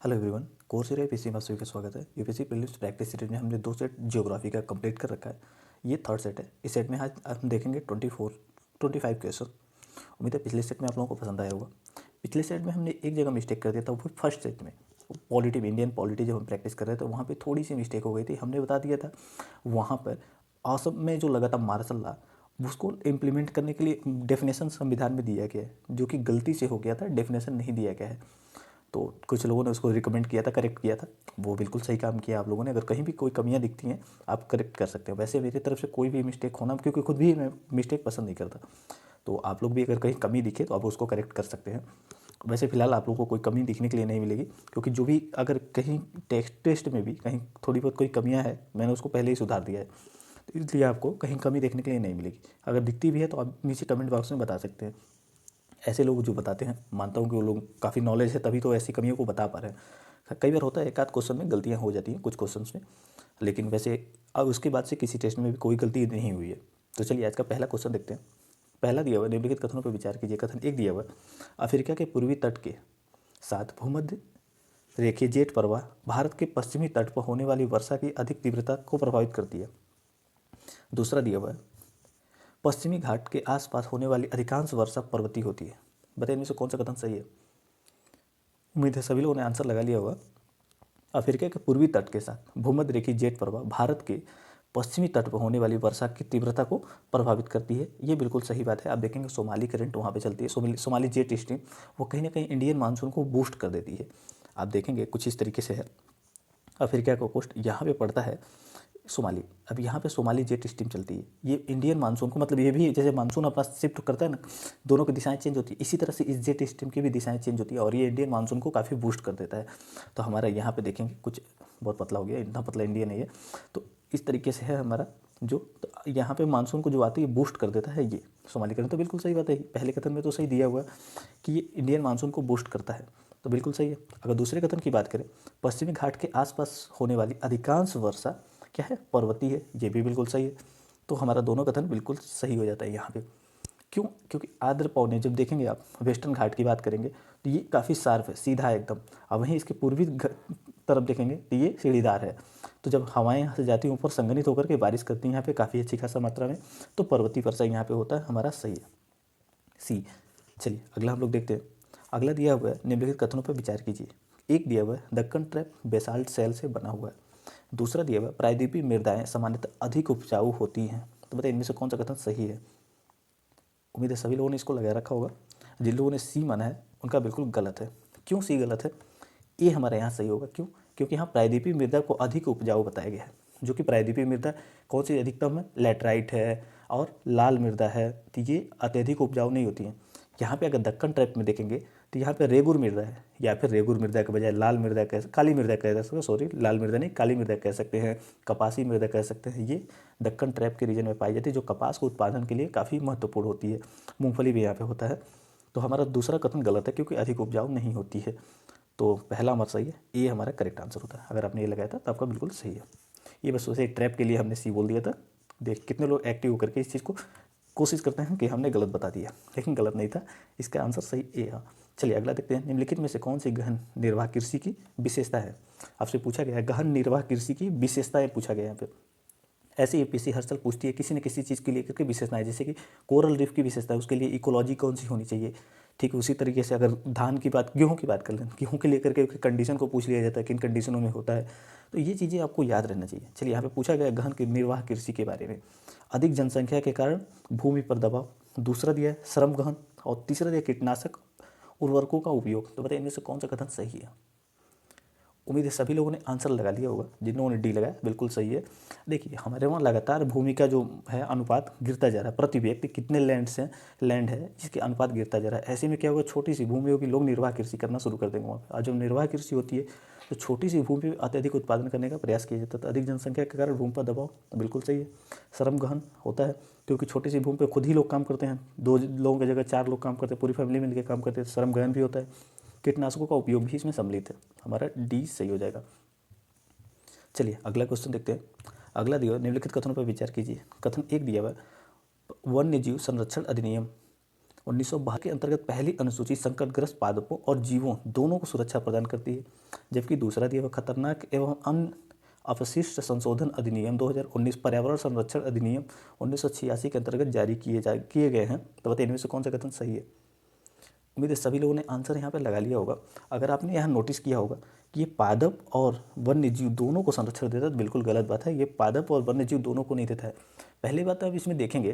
Hello everyone, Coursera UPSC में आप सभी का स्वागत है। यूपीएससी प्रीलिम्स प्रैक्टिस सीरीज में हमने 2 सेट ज्योग्राफी का कंप्लीट कर रखा है। ये थर्ड सेट है। इस सेट में आज हम देखेंगे 25 क्वेश्चन। उम्मीद है पिछले सेट में आप लोगों को पसंद आया होगा। पिछले सेट में हमने एक जगह मिस्टेक कर दिया था, वो फर्स्ट सेट में पॉलिटी में, इंडियन पॉलिटी जब हम प्रैक्टिस कर रहे थे वहाँ पर थोड़ी सी मिस्टेक हो गई थी। हमने बता दिया था वहाँ पर असम में जो लगा था मार्शल लॉ, उसको इम्प्लीमेंट करने के लिए डेफिनेशन संविधान में दिया गया है, जो कि गलती से हो गया था, डेफिनेशन नहीं दिया गया है। तो कुछ लोगों ने उसको रिकमेंड किया था, करेक्ट किया था। वो बिल्कुल सही काम किया आप लोगों ने। अगर कहीं भी कोई कमियां दिखती हैं आप करेक्ट कर सकते हो। वैसे मेरी तरफ से कोई भी मिस्टेक होना, क्योंकि खुद भी मैं मिस्टेक पसंद नहीं करता, तो आप लोग भी अगर कहीं कमी दिखे तो आप उसको करेक्ट कर सकते हैं। वैसे फ़िलहाल आप लोगों को कोई कमी दिखने के लिए नहीं मिलेगी, क्योंकि जो भी अगर कहीं टेस्ट में भी कहीं थोड़ी बहुत कोई कमियाँ है, मैंने उसको पहले ही सुधार दिया है, तो इसलिए आपको कहीं कमी देखने के लिए नहीं मिलेगी। अगर दिखती भी है तो आप नीचे कमेंट बॉक्स में बता सकते हैं। ऐसे लोग जो बताते हैं, मानता हूँ कि वो लोग काफ़ी नॉलेज है, तभी तो ऐसी कमियों को बता पा रहे हैं। कई बार होता है एक आध क्वेश्चन में गलतियाँ हो जाती हैं कुछ क्वेश्चंस में, लेकिन वैसे अब उसके बाद से किसी टेस्ट में भी कोई गलती नहीं हुई है। तो चलिए आज का पहला क्वेश्चन देखते हैं। पहला दिया हुआ है, निम्नलिखित कथनों पर विचार कीजिए। कथन एक दिया हुआ है, अफ्रीका के पूर्वी तट के साथ भूमध्य रेखीय जेट प्रवाह भारत के पश्चिमी तट पर होने वाली वर्षा की अधिक तीव्रता को प्रभावित करती है। दूसरा दिया हुआ है, पश्चिमी घाट के आसपास होने वाली अधिकांश वर्षा पर्वतीय होती है। बताइए इनमें से कौन सा कथन सही है। उम्मीद है सभी लोगों ने आंसर लगा लिया होगा। अफ्रीका के पूर्वी तट के साथ भूमध्य रेखीय जेट प्रवाह भारत के पश्चिमी तट पर होने वाली वर्षा की तीव्रता को प्रभावित करती है। ये बिल्कुल सही बात है। आप देखेंगे सोमाली करंट वहाँ पे चलती है, सोमाली जेट स्ट्रीम, वो कहीं ना कहीं इंडियन मानसून को बूस्ट कर देती है। आप देखेंगे कुछ इस तरीके से है। अफ्रीका का कोस्ट यहाँ पे पड़ता है सोमाली। अब यहाँ पे सोमाली जेट स्ट्रीम चलती है, ये इंडियन मानसून को, मतलब ये भी जैसे मानसून अपना शिफ्ट करता है ना, दोनों की दिशाएं चेंज होती है, इसी तरह से इस जेट स्ट्रीम की भी दिशाएं चेंज होती है और ये इंडियन मानसून को काफ़ी बूस्ट कर देता है। तो हमारा यहाँ पे देखेंगे कुछ बहुत पतला हो गया, इतना पतला इंडियन है ये। तो इस तरीके से है हमारा जो, तो यहाँ पे मानसून को जो आती है बूस्ट कर देता है ये सोमालीकरण। तो बिल्कुल सही बात है, पहले कथन में तो सही दिया हुआ है कि ये इंडियन मानसून को बूस्ट करता है, तो बिल्कुल सही है। अगर दूसरे कथन की बात करें, पश्चिमी घाट के आसपास होने वाली अधिकांश वर्षा क्या है, पर्वतीय है, ये भी बिल्कुल सही है। तो हमारा दोनों कथन बिल्कुल सही हो जाता है यहाँ पे। क्यों? क्योंकि आर्द्र पवने जब देखेंगे आप वेस्टर्न घाट की बात करेंगे तो ये काफ़ी शार्प है, सीधा है एकदम। अब वहीं इसके पूर्वी तरफ देखेंगे तो ये सीढ़ीदार है। तो जब हवाएं यहाँ से जाती हैं ऊपर, संघनित होकर के बारिश करती हैं यहाँ पे काफ़ी अच्छी खासा मात्रा में, तो पर्वतीय वर्षा यहाँ पे होता है, हमारा सही है सी। चलिए अगला हम लोग देखते हैं। अगला दिया हुआ है, निम्नलिखित कथनों पर विचार कीजिए। एक दिया हुआ है, दक्कन ट्रैप बेसाल्ट सेल से बना हुआ है। दूसरा दिया हुआ है, प्रायद्वीपीय मृदाएं सामान्यतः अधिक उपजाऊ होती हैं। तो बताइए इनमें से कौन सा कथन सही है। उम्मीद है सभी लोगों ने इसको लगा रखा होगा। जिन लोगों ने सी माना है उनका बिल्कुल गलत है। क्यों सी गलत है? ये हमारे यहाँ सही होगा। क्यों? क्योंकि यहाँ प्रायद्वीपीय मृदा को अधिक उपजाऊ बताया गया है। जो कि प्रायद्वीपीय मृदा कौन सी अधिकतम है, लैटराइट है और लाल मृदा है, तो ये अत्यधिक उपजाऊ नहीं होती हैं। यहाँ पे अगर दक्कन ट्रैप में देखेंगे तो यहाँ पे रेगुर मृदा है, या फिर रेगुर मृदा के बजाय लाल मृदा कह, काली मृदा कह सकते हैं, सॉरी लाल मृदा नहीं, काली मृदा कह सकते हैं, कपासी मृदा कह सकते हैं। ये दक्कन ट्रैप के रीजन में पाई जाती है, जो कपास के उत्पादन के लिए काफ़ी महत्वपूर्ण होती है। मूंगफली भी यहाँ पे होता है। तो हमारा दूसरा कथन गलत है, क्योंकि अधिक उपजाऊ नहीं होती है। तो पहला हमारा सही है, ये हमारा करेक्ट आंसर होता है। अगर आपने ये लगाया था तो आपका बिल्कुल सही है। ये बस वैसे ट्रैप के लिए हमने सी बोल दिया था। देख कितने लोग एक्टिव होकर के इस चीज़ को कोशिश करते हैं कि हमने गलत बता दिया, लेकिन गलत नहीं था, इसका आंसर सही ए है। चलिए अगला देखते हैं। निम्नलिखित में से कौन सी गहन निर्वाह कृषि की विशेषता है। आपसे पूछा गया है गहन निर्वाह कृषि की विशेषताएं, पूछा गया है यहाँ पे। ऐसे यूपीएससी हर साल पूछती है किसी न किसी चीज़ के लिए करके विशेषताएं, जैसे कि कोरल रीफ की विशेषता है, उसके लिए इकोलॉजी कौन सी होनी चाहिए। ठीक उसी तरीके से अगर धान की बात, गेहूं की बात कर लें, गेहूं के लेकर के कंडीशन को पूछ लिया जाता है, किन कंडीशनों में होता है। तो ये चीज़ें आपको याद रहना चाहिए। चलिए यहाँ पे पूछा गया गहन की निर्वाह कृषि के बारे में। अधिक जनसंख्या के कारण भूमि पर दबाव, दूसरा दिया है श्रम गहन, और तीसरा दिया कीटनाशक उर्वरकों का उपयोग। तो बताइए इनमें से कौन सा कथन सही है। उम्मीद है सभी लोगों ने आंसर लगा लिया होगा। जिन लोगों ने डी लगाया बिल्कुल सही है। देखिए हमारे वहाँ लगातार भूमि का जो है अनुपात गिरता जा रहा है, प्रति व्यक्ति कितने लैंड है इसके अनुपात गिरता जा रहा है। ऐसे में क्या होगा, छोटी सी भूमि होगी, लोग निर्वाह कृषि करना शुरू कर देंगे वहाँ पर। और जब निर्वाह कृषि होती है तो छोटी सी भूमि में अत्यधिक उत्पादन करने का प्रयास किया जाता है। तो अधिक जनसंख्या के कारण भूमि पर दबाव बिल्कुल सही है। श्रम गहन होता है, क्योंकि छोटी सी भूमि पर खुद ही लोग काम करते हैं, 2 लोगों की जगह 4 लोग काम करते हैं, पूरी फैमिली मिलकर काम करते हैं, श्रम गहन भी होता है। कीटनाशकों का उपयोग भी इसमें सम्मिलित है, हमारा डी सही हो जाएगा। चलिए अगला क्वेश्चन देखते हैं। अगला दिया निम्नलिखित कथनों पर विचार कीजिए। कथन एक दिया हुआ, वन्य जीव संरक्षण अधिनियम 1972 के अंतर्गत पहली अनुसूची संकटग्रस्त पादपों और जीवों दोनों को सुरक्षा प्रदान करती है, जबकि दूसरा दिया हुआ खतरनाक एवं अन्य अपशिष्ट संशोधन अधिनियम 2019 पर्यावरण संरक्षण अधिनियम 1986 के अंतर्गत जारी किए गए हैं। तो बताइए इनमें से कौन सा कथन सही है। उम्मीद है सभी लोगों ने आंसर यहाँ पे लगा लिया होगा। अगर आपने यहाँ नोटिस किया होगा कि ये पादप और वन्य जीव दोनों को संरक्षण देता है, तो बिल्कुल गलत बात है। ये पादप और वन्य जीव दोनों को नहीं देता है। पहली बात अब इसमें देखेंगे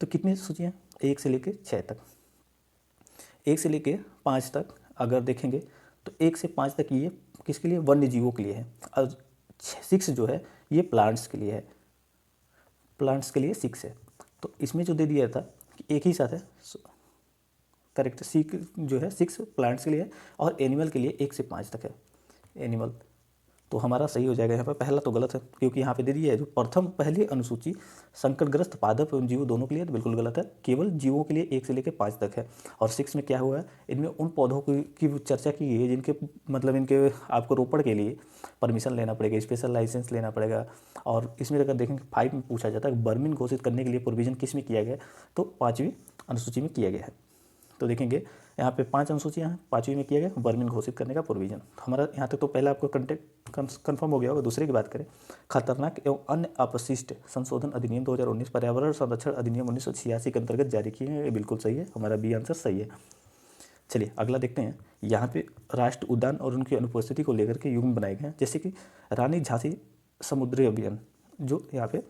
तो कितनी सूचियाँ, 1 से लेकर 6 तक, 1 से लेकर 5 तक अगर देखेंगे तो 1 से 5 तक ये किसके लिए, वन्य जीवों के लिए है। और 6 जो है ये प्लांट्स के लिए है, प्लांट्स के लिए 6 है। तो इसमें जो दे दिया था कि एक ही साथ है, करेक्ट, सी जो है 6 प्लांट्स के लिए है और एनिमल के लिए 1 से 5 तक है एनिमल। तो हमारा सही हो जाएगा यहाँ पर। पहला तो गलत है क्योंकि यहाँ पे दे दिया है जो प्रथम पहली अनुसूची संकटग्रस्त पादप एवं जीव दोनों के लिए, तो बिल्कुल गलत है। केवल जीवों के लिए 1 से लेकर 5 तक है। और 6 में क्या हुआ है, इनमें उन पौधों की चर्चा की गई है जिनके मतलब इनके आपको रोपण के लिए परमिशन लेना पड़ेगा, स्पेशल लाइसेंस लेना पड़ेगा। और इसमें अगर देखेंगे 5 में पूछा जाता है बर्मिन घोषित करने के लिए प्रोविजन किस में किया गया है, तो 5वीं अनुसूची में किया गया है। तो देखेंगे यहाँ पे 5 अनुसूचियाँ हैं, 5वीं में किया गया बर्मिन घोषित करने का प्रोविजन। तो हमारा यहाँ तक तो पहला आपको कंफर्म हो गया होगा। दूसरे की बात करें, खतरनाक एवं अन्य अपशिष्ट संशोधन अधिनियम 2019 पर्यावरण संरक्षण अधिनियम 1986 के अंतर्गत जारी किए हैं, ये बिल्कुल सही है। हमारा बी आंसर सही है। चलिए अगला देखते हैं। यहाँ पे राष्ट्र उद्यान और उनकी अनुपस्थिति को लेकर के युग्म बनाए गए हैं, जैसे कि रानी झांसी समुद्री अभियान, जो यहाँ पे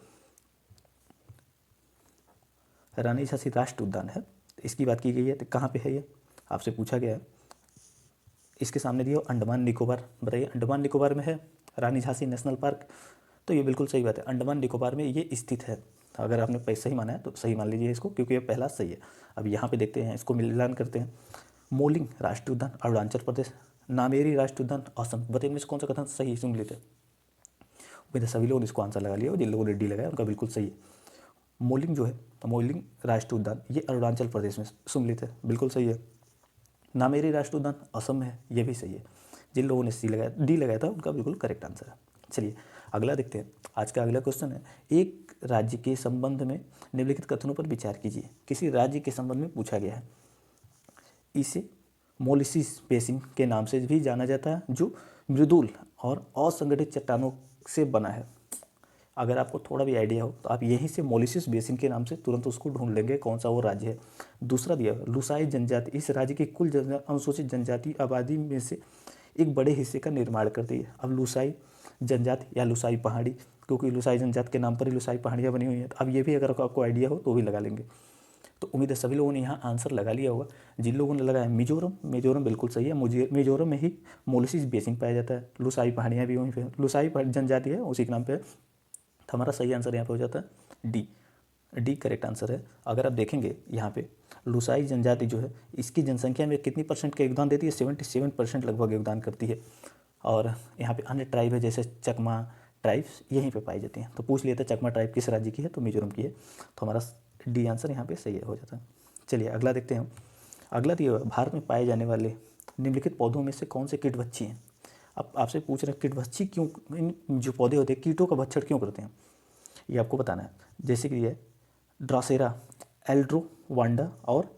रानी झांसी राष्ट्र उद्यान है, इसकी बात की गई है। तो कहाँ पे है ये, आपसे पूछा गया है। इसके सामने दिया अंडमान निकोबार, बताइए अंडमान निकोबार में है रानी झांसी नेशनल पार्क। तो ये बिल्कुल सही बात है, अंडमान निकोबार में ये स्थित है। अगर आपने सही माना है तो सही मान लीजिए इसको, क्योंकि ये पहला सही है। अब यहाँ पे देखते हैं, इसको मिलान करते हैं। मोलिंग राष्ट्रीय उद्यान अरुणाचल प्रदेश, नामेरी राष्ट्रीय उद्यान असम। बताइए इनमें से कौन सा कथन सही सुन लेते हैं। उम्मीद है सभी लोगों ने इसको आंसर लगा लिया, जिन लोगों ने डी लगाया उनका बिल्कुल सही है। मोलिंग जो है, मोलिंग राष्ट्रीय उद्यान ये अरुणाचल प्रदेश में सुमलित है, बिल्कुल सही है। नामेरी राष्ट्रीय उद्यान असम में है, ये भी सही है। जिन लोगों ने डी लगाया था उनका बिल्कुल करेक्ट आंसर है। चलिए अगला देखते हैं। आज का अगला क्वेश्चन है, एक राज्य के संबंध में निम्नलिखित कथनों पर विचार कीजिए। किसी राज्य के संबंध में पूछा गया है। इसे मोलिसिस बेसिन के नाम से भी जाना जाता है, जो मृदुल और असंगठित चट्टानों से बना है। अगर आपको थोड़ा भी आइडिया हो तो आप यहीं से मोलिसिस बेसिन के नाम से तुरंत उसको ढूंढ लेंगे कौन सा वो राज्य है। दूसरा दिया लुसाई जनजाति इस राज्य की कुल अनुसूचित जनजाति आबादी में से एक बड़े हिस्से का निर्माण करती है। अब लुसाई जनजाति या लुसाई पहाड़ी, क्योंकि लुसाई जनजाति के नाम पर ही लुसाई पहाड़ियाँ बनी हुई हैं। तो अब ये भी अगर आपको आइडिया हो तो भी लगा लेंगे। तो उम्मीद है सभी लोगों ने यहाँ आंसर लगा लिया होगा। जिन लोगों ने लगाया मिजोरम, मिजोरम बिल्कुल सही है। मुझे मिजोरम में ही मोलिसिस बेसिन पाया जाता है, लुसाई पहाड़ियाँ भी वहीं पे, लुसाई जनजाति है उसी के नाम पे। तो हमारा सही आंसर यहाँ पे हो जाता है डी, डी करेक्ट आंसर है। अगर आप देखेंगे यहाँ पे लुसाई जनजाति जो है इसकी जनसंख्या में कितनी परसेंट का योगदान देती है, 77% लगभग योगदान करती है। और यहाँ पे अन्य ट्राइब है जैसे चकमा ट्राइब्स यहीं पे पाई जाती हैं। तो पूछ लिया था चकमा ट्राइब किस राज्य की है, तो मिजोरम की है। तो हमारा डी आंसर यहाँ पे सही हो जाता है। चलिए अगला देखते हैं। अगला दिया हुआ भारत में पाए जाने वाले निम्नलिखित पौधों में से कौन से कीटभक्षी हैं। अब आपसे पूछ रहे हैं कीटभक्षी क्यों, इन जो पौधे होते हैं कीटों का भक्षण क्यों करते हैं, ये आपको बताना है। जैसे कि ये ड्रासेरा, एल्ड्रोवांडा और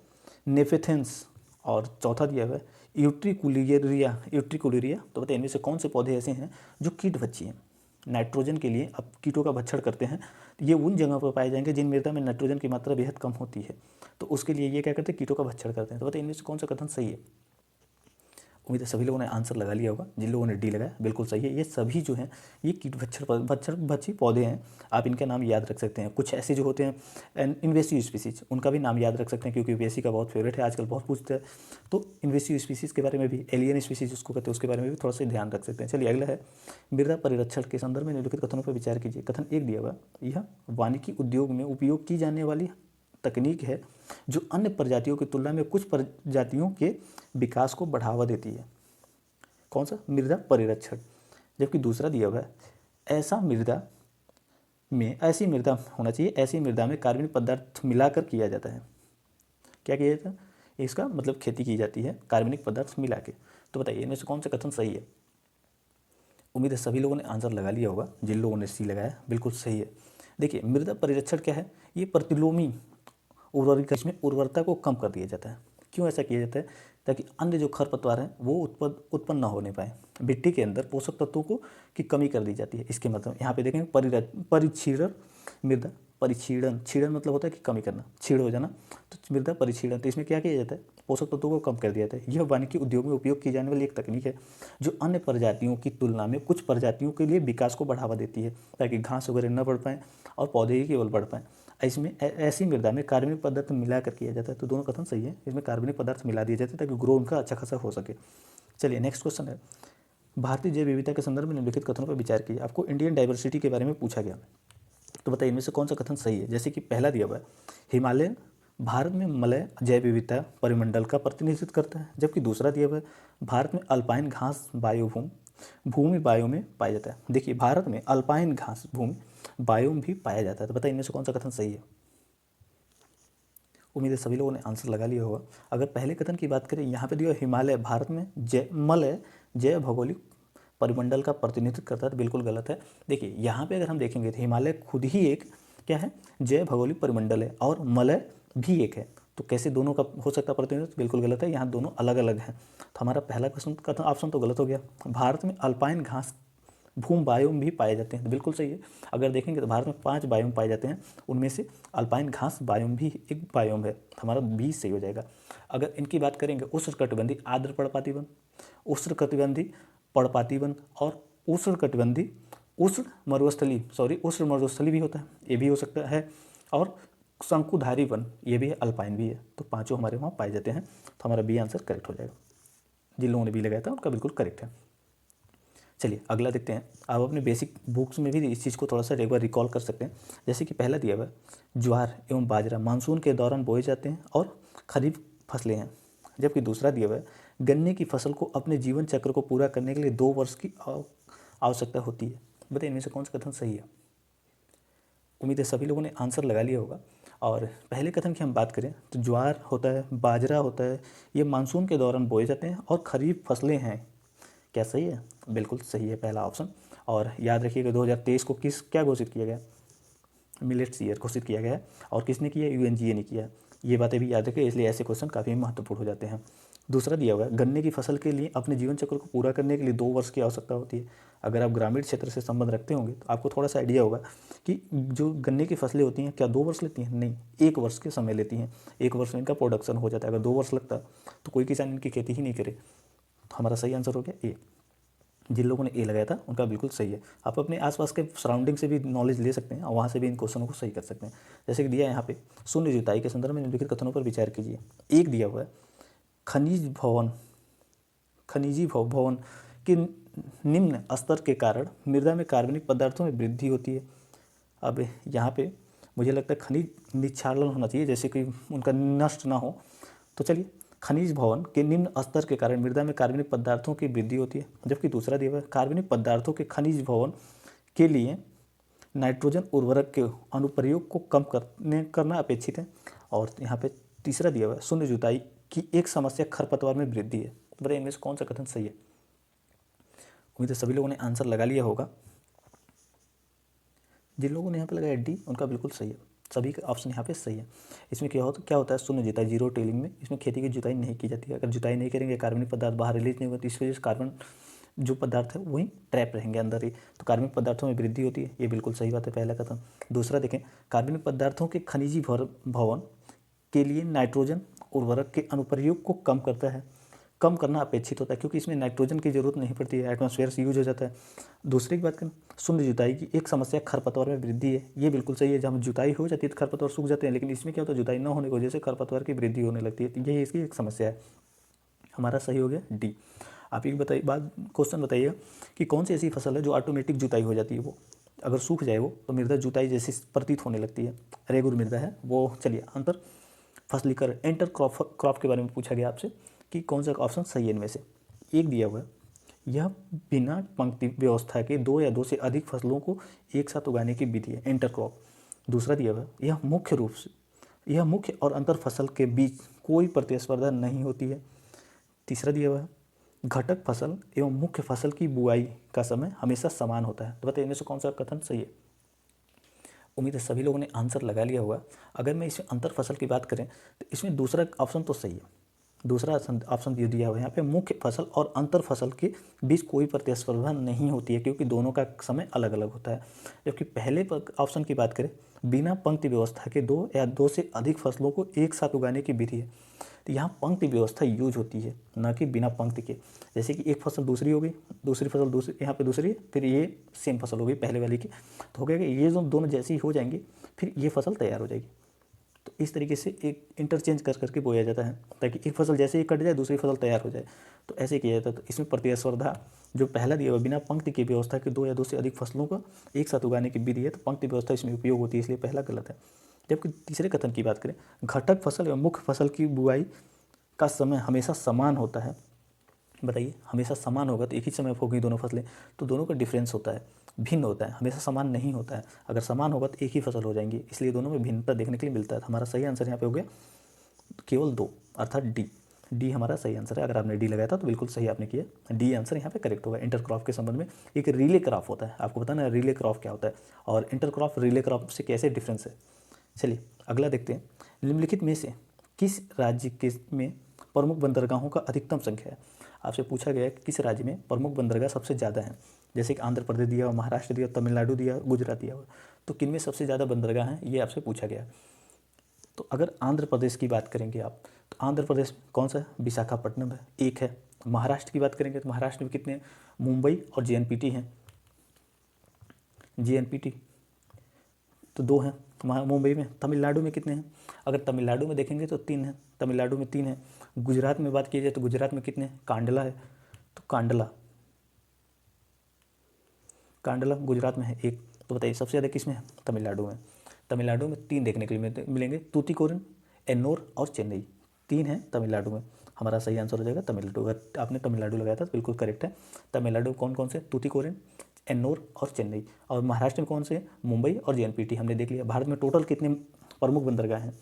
नेफेथेंस। और चौथा दिया हुआ है यूट्रिकुलेरिया, यूट्रिकुलेरिया। तो बताइए इनमें से कौन से पौधे ऐसे हैं जो कीटभक्षी हैं, नाइट्रोजन के लिए अब कीटों का भक्षण करते हैं। ये उन जगहों पर पाए जाएंगे जिन मृदा में नाइट्रोजन की मात्रा बेहद कम होती है, तो उसके लिए ये क्या करते हैं, कीटों का भक्षण करते हैं। तो बताइए इनमें से कौन सा कथन सही है। उम्मीद है सभी लोगों ने आंसर लगा लिया होगा। जिन लोगों ने डी लगाया बिल्कुल सही है। ये सभी जो हैं ये कीट भक्षी पौधे हैं। आप इनका नाम याद रख सकते हैं। कुछ ऐसे जो होते हैं इन्वेसिव स्पीसीज, उनका भी नाम याद रख सकते हैं, क्योंकि यूपीएससी का बहुत फेवरेट है, आजकल बहुत पूछते हैं। तो इन्वेसिव स्पीसीज के बारे में भी, एलियन स्पीसीज उसको कहते हैं, उसके बारे में भी थोड़ा सा ध्यान रख सकते हैं। चलिए अगला है मृदा परिरक्षण के संदर्भ में निम्नलिखित कथनों पर विचार कीजिए। कथन एक दिया हुआ, यह वानिकी उद्योग में उपयोग की जाने वाली तकनीक है जो अन्य प्रजातियों की तुलना में कुछ प्रजातियों के विकास को बढ़ावा देती है। कौन सा, मृदा परिरक्षण। जबकि दूसरा दिया हुआ है ऐसी मृदा होना चाहिए, ऐसी मृदा में कार्बनिक पदार्थ मिलाकर किया जाता है। क्या किया जाता है, इसका मतलब खेती की जाती है कार्बनिक पदार्थ मिला के। तो बताइए इनमें से कौन सा कथन सही है। उम्मीद है सभी लोगों ने आंसर लगा लिया होगा। जिन लोगों ने सी लगाया बिल्कुल सही है। देखिए मृदा परिरक्षण क्या है, ये प्रतिलोमी उर्वरक इसमें उर्वरता को कम कर दिया जाता है। क्यों ऐसा किया जाता है? ताकि अन्य जो खरपतवार हैं वो उत्पन्न ना होने पाए। मिट्टी के अंदर पोषक तत्वों को की कमी कर दी जाती है। इसके मतलब यहाँ पे देखेंगे परिक्षीणन मृदा परिक्षीणन, छीड़न मतलब होता है कि कमी करना, छीड़ हो जाना, तो मृदा परिक्षीणन। तो इसमें क्या किया जाता है? पोषक तत्वों को कम कर दिया जाता है। यह वानिकी उद्योग में उपयोग की जाने वाली एक तकनीक है जो अन्य प्रजातियों की तुलना में कुछ प्रजातियों के लिए विकास को बढ़ावा देती है ताकि घास वगैरह न बढ़ पाएँ और पौधे ही केवल बढ़ पाएँ। इसमें ऐसी मृदा में कार्बनिक पदार्थ मिलाकर किया जाता है। तो दोनों कथन सही है, इसमें कार्बनिक पदार्थ मिला दिया जाता है ताकि ग्रो उनका अच्छा खासा हो सके। चलिए नेक्स्ट क्वेश्चन है, भारतीय जैव विविधता के संदर्भ में निम्नलिखित कथनों पर विचार कीजिए। आपको इंडियन डाइवर्सिटी के बारे में पूछा गया, तो बताइए इनमें से कौन सा कथन सही है। जैसे कि पहला दिया हुआ है, हिमालय भारत में मलय जैव विविधता परिमंडल का प्रतिनिधित्व करता है, जबकि दूसरा दिया हुआ है, भारत में अल्पाइन घास भूमि बायो में पाया जाता है। देखिए भारत में अल्पाइन घास भूमि बायोम भी पाया जाता है। तो बताइए इनमें से कौन सा कथन सही है। उम्मीद है सभी लोगों ने आंसर लगा लिया होगा। अगर पहले कथन की बात करें, यहाँ पे दिया हिमालय भारत में मलय जैव भौगोलिक परिमंडल का प्रतिनिधित्व करता है, तो बिल्कुल गलत है। देखिए यहाँ पे अगर हम देखेंगे तो हिमालय खुद ही एक क्या है, जैव भौगोलिक परिमंडल है और मलय भी एक है, तो कैसे दोनों का हो सकता है प्रतिनिधित्व? बिल्कुल गलत है, यहाँ दोनों अलग अलग हैं। तो हमारा पहला क्वेश्चन कथन ऑप्शन तो गलत हो गया। भारत में अल्पाइन घास भूम बायोम भी पाए जाते हैं, तो बिल्कुल सही है। अगर देखेंगे तो भारत में 5 बायोम पाए जाते हैं, उनमें से अल्पाइन घास बायोम भी एक बायोम है। हमारा 20 सही हो जाएगा। अगर इनकी बात करेंगे, उष्णकटिबंधीय आर्द्र पर्णपाती वन, उष्णकटिबंधीय पर्णपाती वन और उष्णकटिबंधीय उष्ण मरुस्थली भी होता है, ये भी हो सकता है, और शंकुधारी वन ये भी है, अल्पाइन भी है। तो पाँचों हमारे वहाँ पाए जाते हैं, तो हमारा बी आंसर करेक्ट हो जाएगा। जिन लोगों ने बी लगाया था उनका बिल्कुल करेक्ट है। चलिए अगला देखते हैं। आप अपने बेसिक बुक्स में भी इस चीज़ को थोड़ा सा एक बार रिकॉल कर सकते हैं। जैसे कि पहला दिया हुआ है, ज्वार एवं बाजरा मानसून के दौरान बोए जाते हैं और खरीफ फसलें हैं, जबकि दूसरा दिया हुआ है, गन्ने की फसल को अपने जीवन चक्र को पूरा करने के लिए 2 वर्ष की आवश्यकता होती है। बताइए इनमें से कौन सा कथन सही है। उम्मीद है सभी लोगों ने आंसर लगा लिया होगा। और पहले कथन की हम बात करें तो ज्वार होता है, बाजरा होता है, ये मानसून के दौरान बोए जाते हैं और खरीफ फसलें हैं। क्या सही है? बिल्कुल सही है पहला ऑप्शन। और याद रखिएगा 2023 को क्या घोषित किया गया? मिलेट्स ईयर घोषित किया गया है। और किसने किया? UNGA ने किया। ये बातें भी याद रखें, इसलिए ऐसे क्वेश्चन काफ़ी महत्वपूर्ण हो जाते हैं। दूसरा दिया हुआ है, गन्ने की फसल के लिए अपने जीवन चक्र को पूरा करने के लिए 2 वर्ष की आवश्यकता होती है। अगर आप ग्रामीण क्षेत्र से संबंध रखते होंगे तो आपको थोड़ा सा आइडिया होगा कि जो गन्ने की फसलें होती हैं क्या 2 वर्ष लेती हैं? नहीं, 1 वर्ष के समय लेती हैं। 1 वर्ष में इनका प्रोडक्शन हो जाता है। अगर 2 वर्ष लगता तो कोई किसान इनकी खेती ही नहीं करे। तो हमारा सही आंसर हो गया ए। जिन लोगों ने ए लगाया था उनका बिल्कुल सही है। आप अपने आसपास के सराउंडिंग से भी नॉलेज ले सकते हैं और वहाँ से भी इन क्वेश्चनों को सही कर सकते हैं। जैसे कि दिया है यहाँ पे, शून्य जुताई के संदर्भ में निम्नलिखित कथनों पर विचार कीजिए। एक दिया हुआ है, खनिजी भवन के निम्न स्तर के कारण मृदा में कार्बनिक पदार्थों में वृद्धि होती है। अब यहाँ पे मुझे लगता है खनिज निक्षालन होना चाहिए, जैसे कि उनका नष्ट ना हो। तो चलिए, खनिज भवन के निम्न स्तर के कारण मृदा में कार्बनिक पदार्थों की वृद्धि होती है। जबकि दूसरा दिया हुआ है, कार्बनिक पदार्थों के खनिज भवन के लिए नाइट्रोजन उर्वरक के अनुप्रयोग को कम करना अपेक्षित है। और यहाँ पे तीसरा दिया हुआ है, शून्य जुताई की एक समस्या खरपतवार में वृद्धि है। तो बताइए इनमें से कौन सा कथन सही है। उम्मीद है सभी लोगों ने आंसर लगा लिया होगा। जिन लोगों ने यहाँ पे लगाया डी उनका बिल्कुल सही है। सभी का ऑप्शन यहाँ पे सही है। इसमें क्या होता है, शून्य जुताई, जीरो टेलिंग में इसमें खेती की जुताई नहीं की जाती है। अगर जुताई नहीं करेंगे, कार्बनिक पदार्थ बाहर रिलीज नहीं होते, इस वजह से कार्बन जो पदार्थ है वही ट्रैप रहेंगे अंदर ही, तो कार्बनिक पदार्थों में वृद्धि होती है। ये बिल्कुल सही बात है, पहला कथन। दूसरा देखें, कार्बनिक पदार्थों के खनिजी भवन के लिए नाइट्रोजन उर्वरक के अनुप्रयोग को कम करना अपेक्षित होता है, क्योंकि इसमें नाइट्रोजन की जरूरत नहीं पड़ती है, एटमॉस्फेयर से यूज हो जाता है। दूसरी की बात करें, शून्य जुताई की एक समस्या खरपतवार में वृद्धि है। ये बिल्कुल सही है, जब जुताई हो जाती है तो खरपतवार सूख जाते हैं, लेकिन इसमें क्या होता है, जुताई न होने की वजह से खरपतवार की वृद्धि होने लगती है। तो यही इसकी एक समस्या है। हमारा सही हो गया डी। आप एक क्वेश्चन बताइएगा कि कौन सी ऐसी फसल है जो ऑटोमेटिक जुताई हो जाती है, वो अगर सूख जाए वो तो मृदा जुताई जैसी प्रतीत होने लगती है। रेगुर मृदा है वो। चलिए, अंतर फसलीकरण इंटर क्रॉप के बारे में पूछा गया आपसे कि कौन सा ऑप्शन सही है इनमें से। एक दिया हुआ है, यह बिना पंक्ति व्यवस्था के 2 या 2 से अधिक फसलों को एक साथ उगाने की विधि है, इंटर क्रॉप। दूसरा दिया हुआ है, यह मुख्य और अंतर फसल के बीच कोई प्रतिस्पर्धा नहीं होती है। तीसरा दिया हुआ है, घटक फसल एवं मुख्य फसल की बुआई का समय हमेशा समान होता है। तो बताइए इनमें से कौन सा कथन सही है। उम्मीद है सभी लोगों ने आंसर लगा लिया होगा। अगर मैं इसमें अंतर फसल की बात करें तो इसमें दूसरा ऑप्शन तो सही है। दूसरा ऑप्शन ये दिया हुआ है यहाँ पे, मुख्य फसल और अंतर फसल के बीच कोई प्रतिस्पर्धा नहीं होती है क्योंकि दोनों का समय अलग अलग होता है। जबकि पहले ऑप्शन की बात करें, बिना पंक्ति व्यवस्था के दो या दो से अधिक फसलों को एक साथ उगाने की विधि है। तो यहाँ पंक्ति व्यवस्था यूज होती है, ना कि बिना पंक्ति के। जैसे कि एक फसल दूसरी हो गई, दूसरी फसल दूसरी, यहाँ पे दूसरी, फिर ये सेम फसल हो गई पहले वाली की, तो हो गया कि ये जो दोनों जैसी हो जाएंगी फिर ये फसल तैयार हो जाएगी। तो इस तरीके से एक इंटरचेंज कर करके बोया जाता है ताकि एक फसल जैसे ही कट जाए दूसरी फसल तैयार हो जाए, तो ऐसे किया जाता है। तो इसमें प्रतिस्पर्धा जो पहला दिया हुआ बिना पंक्ति की व्यवस्था के दो या दो से अधिक फसलों को एक साथ उगाने की विधि है, तो पंक्ति व्यवस्था इसमें उपयोग होती है, इसलिए पहला गलत है। जबकि तीसरे कथन की बात करें, घटक फसल या मुख्य फसल की बुआई का समय हमेशा समान होता है। बताइए, हमेशा समान होगा तो एक ही समय होगी दोनों फसलें, तो दोनों का डिफरेंस होता है, भिन्न होता है, हमेशा समान नहीं होता है। अगर समान होगा तो एक ही फसल हो जाएंगी, इसलिए दोनों में भिन्नता देखने के लिए मिलता है। तो हमारा सही आंसर यहाँ पे हो गया केवल 2, अर्थात डी हमारा सही आंसर है। अगर आपने डी लगाया था तो बिल्कुल सही आपने किया, डी आंसर यहाँ पे करेक्ट होगा। इंटरक्रॉप के संबंध में एक रिले क्रॉप होता है, आपको पता ना रिले क्रॉप क्या होता है और इंटरक्रॉप रिले क्रॉप से कैसे डिफरेंस है। चलिए अगला देखते हैं, निम्नलिखित में से किस राज्य के में प्रमुख बंदरगाहों का अधिकतम संख्या है। आपसे पूछा गया है कि किस राज्य में प्रमुख बंदरगाह सबसे ज़्यादा हैं। जैसे कि आंध्र प्रदेश दिया हुआ, महाराष्ट्र दिया, तमिलनाडु दिया, गुजरात दिया हुआ, तो किन में सबसे ज़्यादा बंदरगाह हैं ये आपसे पूछा गया। तो अगर आंध्र प्रदेश की बात करेंगे आप, तो आंध्र प्रदेश में कौन सा है, विशाखापट्टनम है, एक है। महाराष्ट्र की बात करेंगे तो महाराष्ट्र में कितने हैं, मुंबई और JNPT हैं, JNPT तो 2 हैं मुंबई में। तमिलनाडु में कितने हैं, अगर तमिलनाडु में देखेंगे तो 3 हैं, तमिलनाडु में 3 हैं। गुजरात में बात की जाए तो गुजरात में कितने हैं, कांडला है, तो कांडला गुजरात में है एक। तो बताइए सबसे ज़्यादा किस में है, तमिलनाडु में। तमिलनाडु में 3 देखने के लिए मिलेंगे, तूतीकोरिन, एन्नोर और चेन्नई, 3 हैं तमिलनाडु में। हमारा सही आंसर हो जाएगा तमिलनाडु। अगर आपने तमिलनाडु लगाया था तो बिल्कुल करेक्ट है। तमिलनाडु कौन कौन से, तूतीकोरिन, एन्नोर और चेन्नई। और महाराष्ट्र में कौन से, मुंबई और JNPT हमने देख लिया। भारत में टोटल कितने प्रमुख बंदरगाह हैं,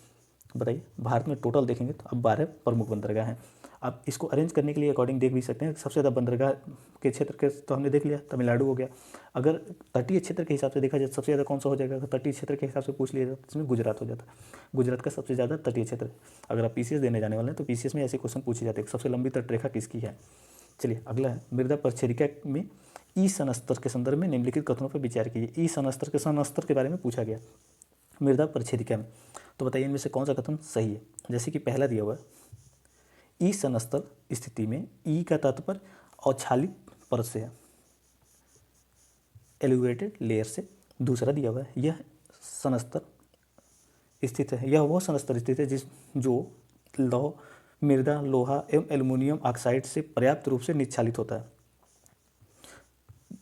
बताइए। भारत में टोटल देखेंगे तो अब 12 प्रमुख बंदरगाह हैं। आप इसको अरेंज करने के लिए अकॉर्डिंग देख भी सकते हैं। सबसे ज़्यादा बंदरगाह के क्षेत्र के तो हमने देख लिया, तमिलनाडु हो गया। अगर तटीय क्षेत्र के हिसाब से देखा जाए सबसे ज़्यादा कौन सा हो जाएगा, अगर तटीय क्षेत्र के हिसाब से पूछ लिया जाए तो इसमें गुजरात हो जाता है। गुजरात का सबसे ज़्यादा तटीय क्षेत्र। अगर आप PCS देने जाने वाले हैं तो PCS में ऐसे क्वेश्चन पूछे जाते हैं, सबसे लंबी तटरेखा किसकी है। चलिए अगला है, मृदा परिच्छेदिका में ई सनस्तर के संदर्भ में निम्नलिखित कथनों पर विचार कीजिए। ई सनस्तर के बारे में पूछा गया मृदा परिच्छेदिका में, तो बताइए इनमें से कौन सा कथन सही है। जैसे कि पहला दिया हुआ है, ई सनस्तर स्थिति में ई का तात्पर्य औच्छालित परत से है, एलिवेटेड लेयर से। दूसरा दिया हुआ है, यह सनस्तर स्थित है, यह वह सनस्तर स्थित है जो मृदा, लोहा एवं एल्युमिनियम ऑक्साइड से पर्याप्त रूप से निच्छालित होता है।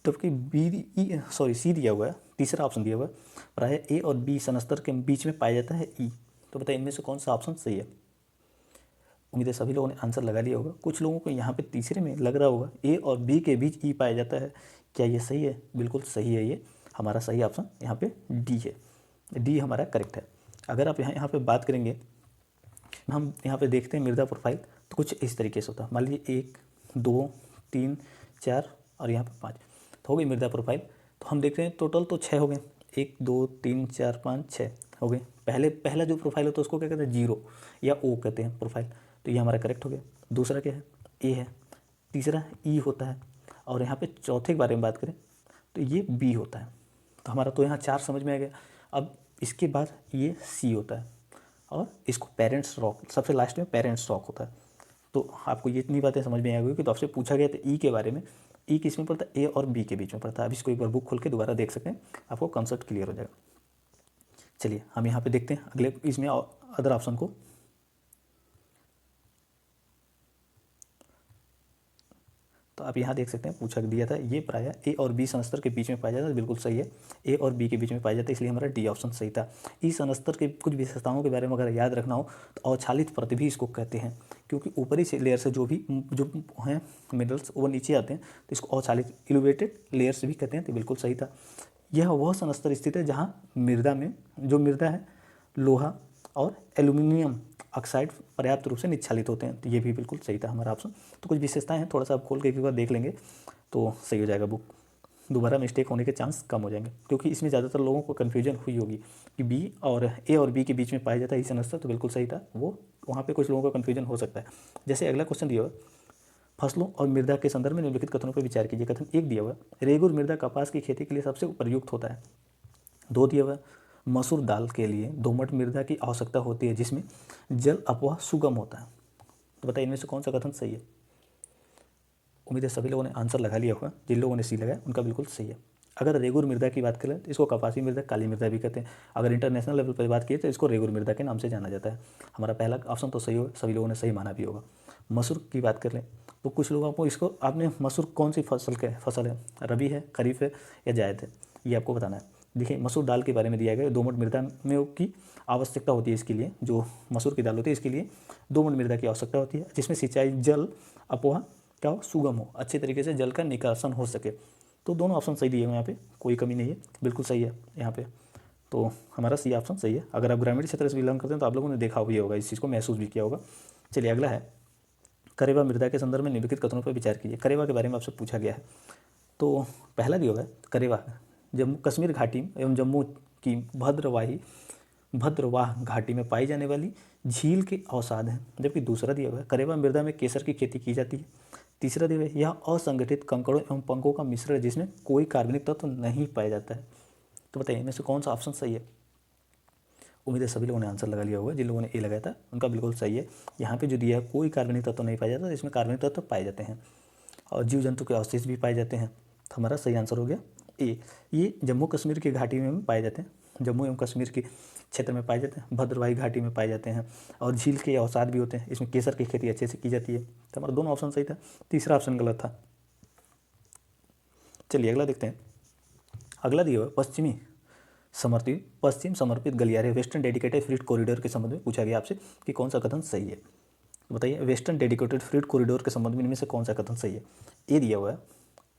जबकि सी दिया हुआ है, तीसरा ऑप्शन दिया हुआ है, प्रायः A और B सनस्तर के बीच में पाया जाता है ई। तो बताइए इनमें से कौन सा ऑप्शन सही है। उम्मीद है सभी लोगों ने आंसर लगा लिया होगा। कुछ लोगों को यहाँ पे तीसरे में लग रहा होगा A और B के बीच ई पाया जाता है, क्या ये सही है, बिल्कुल सही है। ये हमारा सही ऑप्शन यहाँ पे डी है, डी हमारा करेक्ट है। अगर आप यहाँ पे बात करेंगे, हम यहाँ पे देखते हैं मृदा प्रोफाइल तो कुछ इस तरीके से होता है। मान लीजिए 1 2 3 4 और यहाँ पे 5 तो हो गई मृदा प्रोफाइल। तो हम देख रहे हैं टोटल तो 6 हो गए, 1 2 3 4 5 6 हो गए। पहला जो प्रोफाइल होता है उसको क्या कहते हैं, 0 या O कहते हैं प्रोफाइल, तो ये हमारा करेक्ट हो गया। दूसरा क्या है, A है। तीसरा E होता है। और यहाँ पे चौथे के बारे में बात करें तो ये B होता है। तो हमारा तो यहाँ 4 समझ में आ गया। अब इसके बाद ये C होता है और इसको पेरेंट्स रॉक, सबसे लास्ट में पेरेंट्स रॉक होता है। तो आपको ये इतनी बातें समझ में आ गई कि तो आपसे पूछा गया था E के बारे में, E किस में पड़ता है, A और B के बीच में पड़ता है। अब इसको एक बार बुक खोल के दोबारा देख सकते हैं, आपको कंसेप्ट क्लियर हो जाएगा। चलिए हम यहाँ पे देखते हैं अगले इसमें अदर ऑप्शन को। तो आप यहाँ देख सकते हैं पूछा दिया था ये प्रायः A और B सनस्तर के बीच में पाया जाता है, बिल्कुल सही है। A और B के बीच में पाया जाता है, इसलिए हमारा डी ऑप्शन सही था। ई सनस्तर के कुछ विशेषताओं के बारे में अगर याद रखना हो तो औच्छालित परत भी इसको कहते हैं, क्योंकि ऊपरी से लेयर से जो हैं मिनरल्स वो नीचे आते हैं, तो इसको औच्छालित एलिवेटेड लेयर्स भी कहते हैं। तो बिल्कुल सही था। यह वह सनस्तर स्थित है जहाँ मृदा है, लोहा और एल्यूमिनियम ऑक्साइड पर्याप्त रूप से निच्छालित होते हैं। तो ये भी बिल्कुल सही था हमारा ऑप्शन। तो कुछ विशेषताएं हैं, थोड़ा सा आप खोल के एक बार देख लेंगे तो सही हो जाएगा बुक। दोबारा मिस्टेक होने के चांस कम हो जाएंगे, क्योंकि इसमें ज़्यादातर लोगों को कन्फ्यूजन हुई होगी कि बी और ए और बी के बीच में पाया जाता है ईसन अस्तर, तो बिल्कुल सही था वो, वहाँ पे कुछ लोगों का कन्फ्यूजन हो सकता है। जैसे अगला क्वेश्चन दिया हुआ, फसलों और मृदा के संदर्भ में निम्नलिखित कथनों पर विचार कीजिए। कथन एक दिया हुआ, रेगुर मृदा कपास की खेती के लिए सबसे प्रयुक्त होता है। दो दिया हुआ, मसूर दाल के लिए दोमट मृदा की आवश्यकता होती है जिसमें जल अपवाह सुगम होता है। तो बताइए इनमें से कौन सा कथन सही है। उम्मीद है सभी लोगों ने आंसर लगा लिया होगा, जिन लोगों ने सी लगाया उनका बिल्कुल सही है। अगर रेगुर मृदा की बात करें तो इसको कपासी मृदा, काली मृदा भी कहते हैं। अगर इंटरनेशनल लेवल पर बात की तो इसको रेगुर मृदा के नाम से जाना जाता है। हमारा पहला ऑप्शन तो सही होगा, सभी लोगों ने सही माना भी होगा। मसूर की बात कर लें तो कुछ लोगों को इसको, आपने मसूर कौन सी फसल है, रबी है, खरीफ है या जायद है, ये आपको बताना है। देखिए मसूर दाल के बारे में दिया गया, दोमट मृदा में की आवश्यकता होती है इसके लिए, जो मसूर की दाल होती है इसके लिए दोमट मृदा की आवश्यकता होती है जिसमें सिंचाई जल अपवाह क्या हो, सुगम हो, अच्छे तरीके से जल का निकासन हो सके। तो दोनों ऑप्शन सही दिए हुए यहाँ पे, कोई कमी नहीं है, बिल्कुल सही है यहाँ पे। तो हमारा सी ऑप्शन सही है। अगर आप ग्रामीण क्षेत्र से बिलोंग करते हैं तो आप लोगों ने देखा भी होगा, इस चीज़ को महसूस भी किया होगा। चलिए अगला है, करेवा मृदा के संदर्भ में निम्नलिखित कथनों पर विचार कीजिए। करेवा के बारे में आपसे पूछा गया है, तो पहला दिया हुआ है, करेवा जम्मू कश्मीर घाटी एवं जम्मू की भद्रवाह घाटी में पाई जाने वाली झील के अवसाद हैं। जबकि दूसरा दिया हुआ है, करेवा मृदा में केसर की खेती की जाती है। तीसरा दिया हुआ है, यह असंगठित कंकड़ों एवं पंखों का मिश्रण है जिसमें कोई कार्बनिक तत्व नहीं पाया जाता है। तो बताइए इनमें से कौन सा ऑप्शन सही है। उम्मीद है सभी लोगों ने आंसर लगा लिया होगा, जिन लोगों ने ए लगाया था उनका बिल्कुल सही है। यहाँ पे जो दिया है कोई कार्बनिक तत्व नहीं पाया जाता, इसमें कार्बनिक तत्व पाए जाते हैं और जीव जंतु के अवशेष भी पाए जाते हैं। तो हमारा सही आंसर हो गया ए। ये जम्मू कश्मीर की घाटी में पाए जाते हैं, जम्मू एवं कश्मीर के क्षेत्र में पाए जाते हैं, भद्रवाही घाटी में पाए जाते हैं और झील के अवसाद भी होते हैं। इसमें केसर की खेती अच्छे से की जाती है। तो हमारा दोनों ऑप्शन सही था, तीसरा ऑप्शन गलत था। चलिए अगला देखते हैं। अगला दिया हुआ पश्चिम समर्पित गलियारे वेस्टर्न डेडिकेटेड फ्रीट कॉरिडोर के संबंध में पूछा गया आपसे कि कौन सा कथन सही है। बताइए वेस्टर्न डेडिकेटेड फ्रीट कॉरिडोर के संबंध में इनमें से कौन सा कथन सही है। ए दिया हुआ है,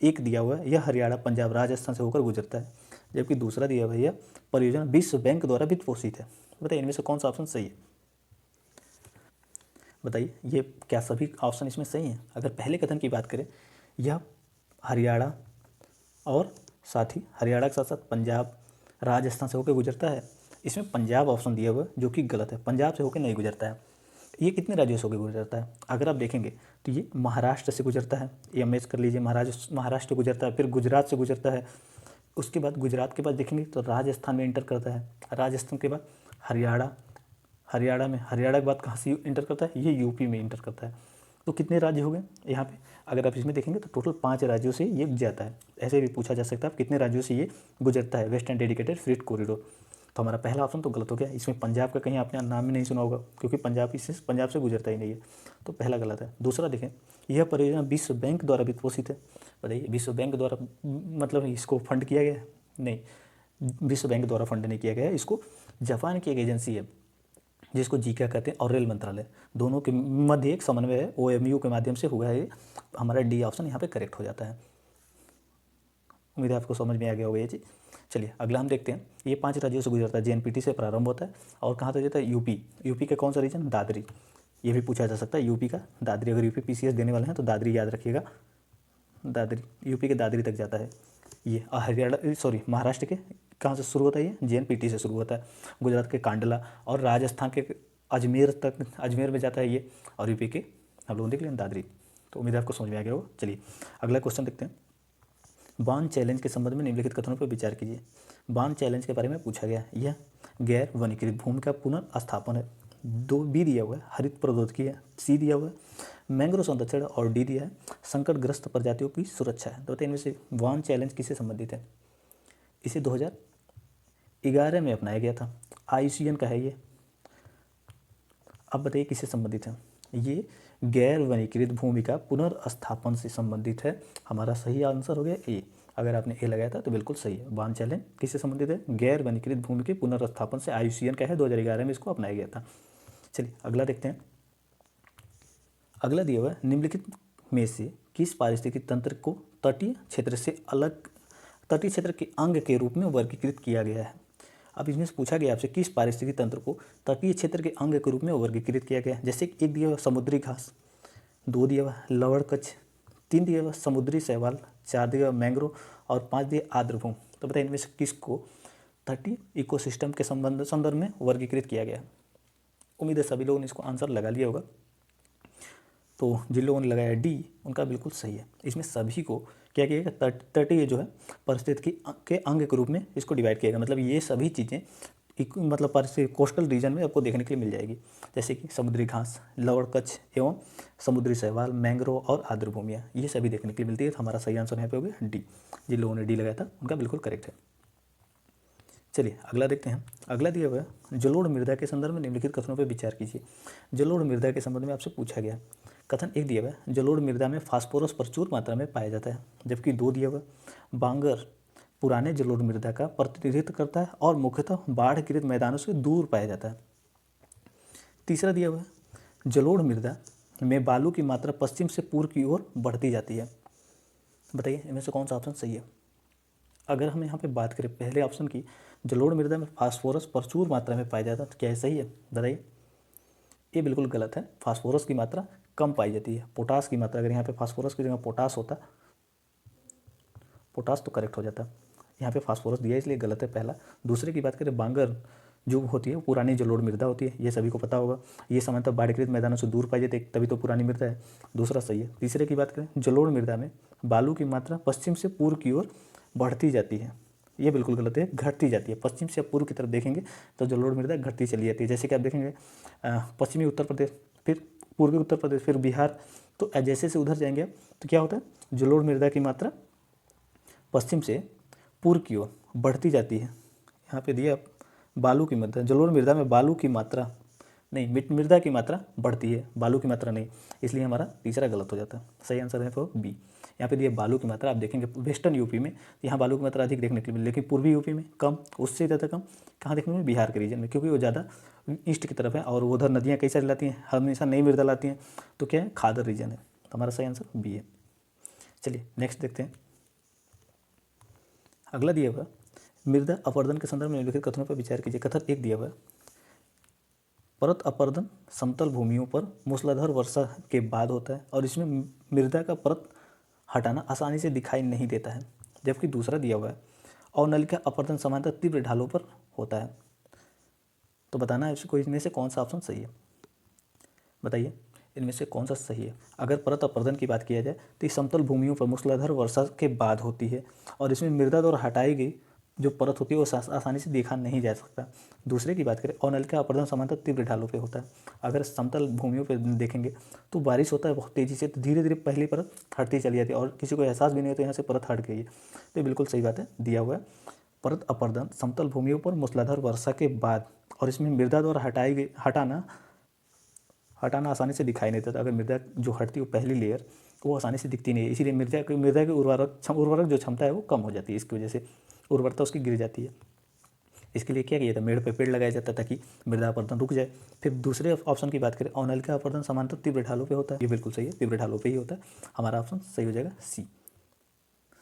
एक दिया हुआ है, यह हरियाणा, पंजाब, राजस्थान से होकर गुजरता है। जबकि दूसरा दिया हुआ है, यह परियोजना विश्व बैंक द्वारा वित्त पोषित है। बताइए इनमें से कौन सा ऑप्शन सही है। बताइए ये क्या सभी ऑप्शन इसमें सही हैं। अगर पहले कथन की बात करें, यह हरियाणा और साथ ही हरियाणा के साथ साथ पंजाब, राजस्थान से होकर गुजरता है, इसमें पंजाब ऑप्शन दिया हुआ है जो कि गलत है, पंजाब से होकर नहीं गुजरता है। ये कितने राज्यों से होकर गुजरता है। अगर आप देखेंगे तो ये महाराष्ट्र से गुजरता है, ये मैच कर लीजिए, महाराष्ट्र गुजरता है, फिर गुजरात से गुजरता है, उसके बाद गुजरात के बाद देखेंगे तो राजस्थान में इंटर करता है, राजस्थान के बाद हरियाणा के बाद कहाँ से इंटर करता है, ये यूपी में इंटर करता है। तो कितने राज्य हो गए यहाँ पे। अगर आप इसमें देखेंगे तो टोटल 5 राज्यों से ये जाता है। ऐसे भी पूछा जा सकता है कितने राज्यों से ये गुजरता है वेस्टर्न डेडिकेटेड फ्रीट कॉरिडोर। तो हमारा पहला ऑप्शन तो गलत हो गया, इसमें पंजाब का कहीं आपने नाम ही नहीं सुना होगा क्योंकि पंजाब से गुजरता ही नहीं है, तो पहला गलत है। दूसरा देखें, यह परियोजना विश्व बैंक द्वारा वित्त पोषित है। बताइए विश्व बैंक द्वारा मतलब इसको फंड किया गया है, नहीं, विश्व बैंक द्वारा फंड नहीं किया गया है, इसको जापान की एक एजेंसी है जिसको जीका कहते हैं और रेल मंत्रालय, दोनों के मध्य एक समन्वय है, OMU के माध्यम से हुआ है। हमारा डी ऑप्शन यहाँ पे करेक्ट हो जाता है। उम्मीद है आपको समझ में आ गया होगा ये चीज़। चलिए अगला हम देखते हैं। ये 5 राज्यों से गुजरता है, JNPT से प्रारंभ होता है और कहाँ तक जाता है, यूपी का कौन सा रीजन, दादरी। ये भी पूछा जा सकता है यूपी का दादरी, अगर यूपी PCS देने वाले हैं तो दादरी याद रखिएगा, दादरी यूपी के दादरी तक जाता है। ये महाराष्ट्र के कहाँ से शुरू होता है, ये JNPT से शुरू होता है, गुजरात के कांडला और राजस्थान के अजमेर में जाता है ये, और यूपी के हम लोग देख लें दादरी। तो उम्मीद है आपको समझ में आ गया होगा। चलिए अगला क्वेश्चन देखते हैं। बान चैलेंज के संबंध में निम्नलिखित कथनों पर विचार कीजिए। बान चैलेंज के बारे में पूछा गया, यह गैर वनीकृत भूमि का पुनर्स्थापन है। 2 दिया हुआ है, हरित प्रौद्योगिकी है, C दिया हुआ है, मैंग्रोव संरक्षण, और D दिया है संकटग्रस्त प्रजातियों की सुरक्षा है। तो बताइए इनमें से बान चैलेंज किससे संबंधित है। इसे 2011 में अपनाया गया था, IUCN का है ये। अब बताइए किससे संबंधित है। ये गैर वनीकृत भूमि का पुनर्स्थापन से संबंधित है। हमारा सही आंसर हो गया ए। अगर आपने ए लगाया था तो बिल्कुल सही है। बान चैलेंज किससे संबंधित है, गैर वनीकृत भूमि के पुनर्स्थापन से, IUCN का है, 2011 में इसको अपनाया गया था। चलिए अगला देखते हैं। अगला दिया हुआ है, निम्नलिखित में से किस पारिस्थितिकी तंत्र को तटीय क्षेत्र के अंग के रूप में वर्गीकृत किया गया है। अब इसमें से पूछा गया आपसे किस पारिस्थितिकी तंत्र को तटीय क्षेत्र के अंग के रूप में वर्गीकृत किया गया है। जैसे एक दिया हुआ समुद्री घास, 2 दिया हुआ लवण कच्छ, 3 दिया हुआ समुद्री शैवाल, 4 दिया मैंग्रोव और 5 दिया आर्द्रभूमि। तो बताइए इनमें से किसको 30 इकोसिस्टम के संदर्भ में वर्गीकृत किया गया। उम्मीद है सभी लोगों ने इसको आंसर लगा लिया होगा। तो जिन लोगों ने लगाया डी उनका बिल्कुल सही है। इसमें सभी को क्या किया गया 30 जो है परिस्थिति के अंग के रूप में इसको डिवाइड किया गया। मतलब ये सभी चीज़ें मतलब कोस्टल रीजन में आपको देखने के लिए मिल जाएगी, जैसे कि समुद्री घास, लवण कच्छ एवं समुद्री शैवाल, मैंग्रोव और आर्द्रभूमियाँ, ये सभी देखने के लिए मिलती है। तो हमारा सही आंसर यहाँ पे हो गया डी। जिन लोगों ने डी लगाया था उनका बिल्कुल करेक्ट है। चलिए अगला देखते हैं। अगला दिया हुआ है जलोढ़ मृदा के संदर्भ में निम्नलिखित कथनों पर विचार कीजिए। जलोढ़ मृदा के संबंध में आपसे पूछा गया। कथन 1 दिया हुआ है जलोढ़ मृदा में फास्फोरस प्रचुर मात्रा में पाया जाता है, जबकि 2 दिया हुआ बांगर पुराने जलोढ़ मृदा का प्रतिनिधित्व करता है और मुख्यतः बाढ़ पीड़ित मैदानों से दूर पाया जाता है। तीसरा दिया हुआ है जलोढ़ मृदा में बालू की मात्रा पश्चिम से पूर्व की ओर बढ़ती जाती है। बताइए इनमें से कौन सा ऑप्शन सही है। अगर हम यहाँ पे बात करें पहले ऑप्शन की, जलोढ़ मृदा में फास्फोरस प्रचुर मात्रा में पाया जाता है, तो क्या सही है बताइए। ये बिल्कुल गलत है। फास्फोरस की मात्रा कम पाई जाती है। पोटास की मात्रा, अगर यहाँ पे फास्फोरस की जगह पोटास होता, पोटास तो करेक्ट हो जाता। यहाँ पे फास्फोरस दिया इसलिए गलत है पहला। दूसरे की बात करें बांगर जो होती है वो पुरानी जलोढ़ मृदा होती है, ये सभी को पता होगा। ये सामान्यतः बाढ़ग्रस्त मैदानों से दूर पाई जाती है, तभी तो पुरानी मृदा है। दूसरा सही है। तीसरे की बात करें जलोढ़ मृदा में बालू की मात्रा पश्चिम से पूर्व की ओर बढ़ती जाती है, ये बिल्कुल गलत है, घटती जाती है। पश्चिम से पूर्व की तरफ देखेंगे तो जलोढ़ मृदा घटती चली जाती है। जैसे कि आप देखेंगे पश्चिमी उत्तर प्रदेश, फिर पूर्वी उत्तर प्रदेश, फिर बिहार, तो जैसे जैसे उधर जाएंगे तो क्या होता है जलोढ़ मृदा की मात्रा पश्चिम से पूर्व की ओर बढ़ती जाती है। यहाँ पे दिया बालू की मात्रा, जलोढ़ मृदा में बालू की मात्रा नहीं, मृदा की मात्रा बढ़ती है, बालू की मात्रा नहीं, इसलिए हमारा तीसरा गलत हो जाता है। सही आंसर है तो बी। यहाँ पे दिया बालू की मात्रा, आप देखेंगे वेस्टर्न यूपी में यहाँ बालू की मात्रा अधिक देखने के लिए मिली, लेकिन पूर्वी यूपी में कम, उससे ज़्यादा कम कहाँ देखने में बिहार के रीजन में, क्योंकि वो ज़्यादा ईस्ट की तरफ है और उधर नदियाँ कई सारी लाती हैं, हमेशा नई मृदा लाती हैं, तो क्या है खादर रीजन है। तो हमारा सही आंसर बी है। चलिए नेक्स्ट देखते हैं। अगला दिया हुआ मृदा अपरदन के संदर्भ में निम्नलिखित कथनों पर विचार कीजिए। कथन 1 दिया हुआ परत अपरदन समतल भूमियों पर मूसलाधार वर्षा के बाद होता है और इसमें मृदा का परत हटाना आसानी से दिखाई नहीं देता है। जबकि दूसरा दिया हुआ है अवनलिका अपरदन सामान्यतः तीव्र ढालों पर होता है। तो बताना है कोई इनमें से कौन सा ऑप्शन सही है, बताइए इनमें से कौन सा सही है। अगर परत अपरदन की बात किया जाए तो ये समतल भूमियों पर मूसलाधार वर्षा के बाद होती है और इसमें मृदा द्वारा हटाई गई जो परत होती है वो आसानी से देखा नहीं जा सकता। दूसरे की बात करें अवनलिका अपरदन सामान्यतः तीव्र ढालों पे होता है। अगर समतल भूमियों पे देखेंगे तो बारिश होता है बहुत तेज़ी से, तो धीरे धीरे पहली परत हटती चली जाती है और किसी को एहसास भी नहीं होता यहाँ से परत हट गई है। तो बिल्कुल सही बात है, दिया हुआ है परत अपरदन समतल भूमियों पर मूसलाधार वर्षा के बाद और इसमें मृदा द्वारा हटाना आसानी से दिखाई नहीं देता। अगर मृदा जो हटती है वो पहली लेयर वो आसानी से दिखती नहीं है, इसीलिए मृदा की उर्वरक जो क्षमता है वो कम हो जाती है, इसकी वजह से उर्वरता उसकी गिर जाती है। इसके लिए क्या किया था, मेड़ पे पेड़ लगाया जाता ताकि मृदा अपरदन रुक जाए। फिर दूसरे ऑप्शन की बात करें अवनलिका अपरदन सामान्यतः तीव्र ढालों पे होता है, ये बिल्कुल सही है, तीव्र ढालों पे ही होता है। हमारा ऑप्शन सही हो जाएगा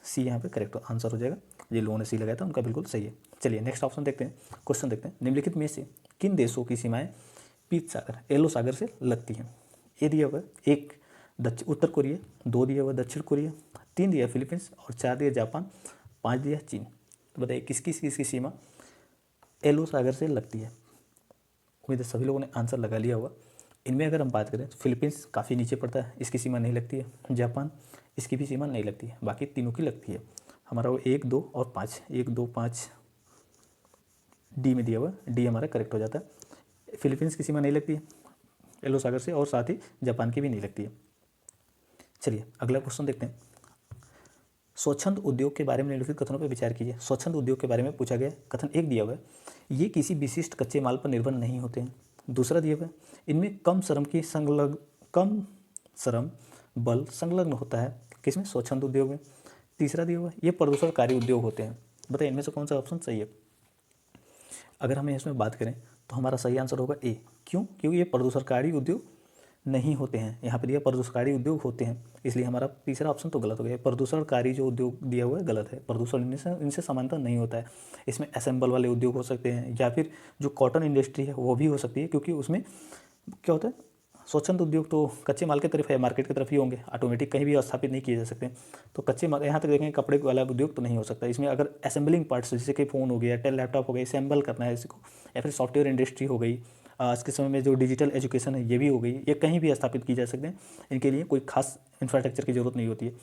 सी यहाँ पे करेक्ट आंसर हो जाएगा। जिन लोगों ने सी लगाया था उनका बिल्कुल सही है। चलिए नेक्स्ट ऑप्शन देखते हैं, क्वेश्चन देखते हैं। निम्नलिखित में से किन देशों की सीमाएं पीत सागर येलो सागर से लगती हैं। ये दिया हुआ है 1 उत्तर कोरिया, 2 दिया हुआ दक्षिण कोरिया, 3 दिया फिलीपींस और 4 दिया जापान, 5 दिया चीन। तो बताइए किसकी सीमा येलो सागर से लगती है। उम्मीद है सभी लोगों ने आंसर लगा लिया होगा। इनमें अगर हम बात करें तो फिलीपींस काफ़ी नीचे पड़ता है, इसकी सीमा नहीं लगती है। जापान इसकी भी सीमा नहीं लगती है, बाकी तीनों की लगती है। हमारा वो 1, 2 और 5, 1, 2, 5 डी में दिया हुआ, डी हमारा करेक्ट हो जाता है। फिलीपींस की सीमा नहीं लगती है येलो सागर से और साथ ही जापान की भी नहीं लगती है। चलिए अगला क्वेश्चन देखते हैं। स्वच्छंद उद्योग के बारे में निम्नलिखित कथनों पर विचार कीजिए। स्वच्छंद उद्योग के बारे में पूछा गया। कथन 1 दिया हुआ है ये किसी विशिष्ट कच्चे माल पर निर्भर नहीं होते हैं। दूसरा दिया हुआ है इनमें कम श्रम बल संलग्न होता है, किसमें स्वच्छंद उद्योग में। तीसरा दिया हुआ है ये प्रदूषणकारी उद्योग होते हैं। बताइए इनमें से कौन सा ऑप्शन सही है। अगर हमें इसमें बात करें तो हमारा सही आंसर होगा ए। क्यों, क्योंकि ये प्रदूषणकारी उद्योग नहीं होते हैं। यहाँ पे दिया प्रदूषणकारी उद्योग होते हैं, इसलिए हमारा तीसरा ऑप्शन तो गलत हो गया। प्रदूषणकारी जो उद्योग दिया हुआ है गलत है, प्रदूषण इनसे समानता नहीं होता है। इसमें असेंबल वाले उद्योग हो सकते हैं या फिर जो कॉटन इंडस्ट्री है वो भी हो सकती है, क्योंकि उसमें क्या होता है स्वच्छंद उद्योग तो कच्चे माल की तरफ है, मार्केट की तरफ ही होंगे, ऑटोमेटिक कहीं भी स्थापित नहीं किए जा सकते। तो कच्चे माल यहाँ तक देखेंगे कपड़े वाला उद्योग तो नहीं हो सकता। इसमें अगर असेंबलिंग पार्ट्स जैसे कि फ़ोन हो गया, लैपटॉप हो गया, असेंबल करना है इसको, या फिर सॉफ्टवेयर इंडस्ट्री हो गई, आज के समय में जो डिजिटल एजुकेशन है ये भी हो गई, ये कहीं भी स्थापित की जा सकते हैं। इनके लिए कोई खास इंफ्रास्ट्रक्चर की ज़रूरत नहीं होती है,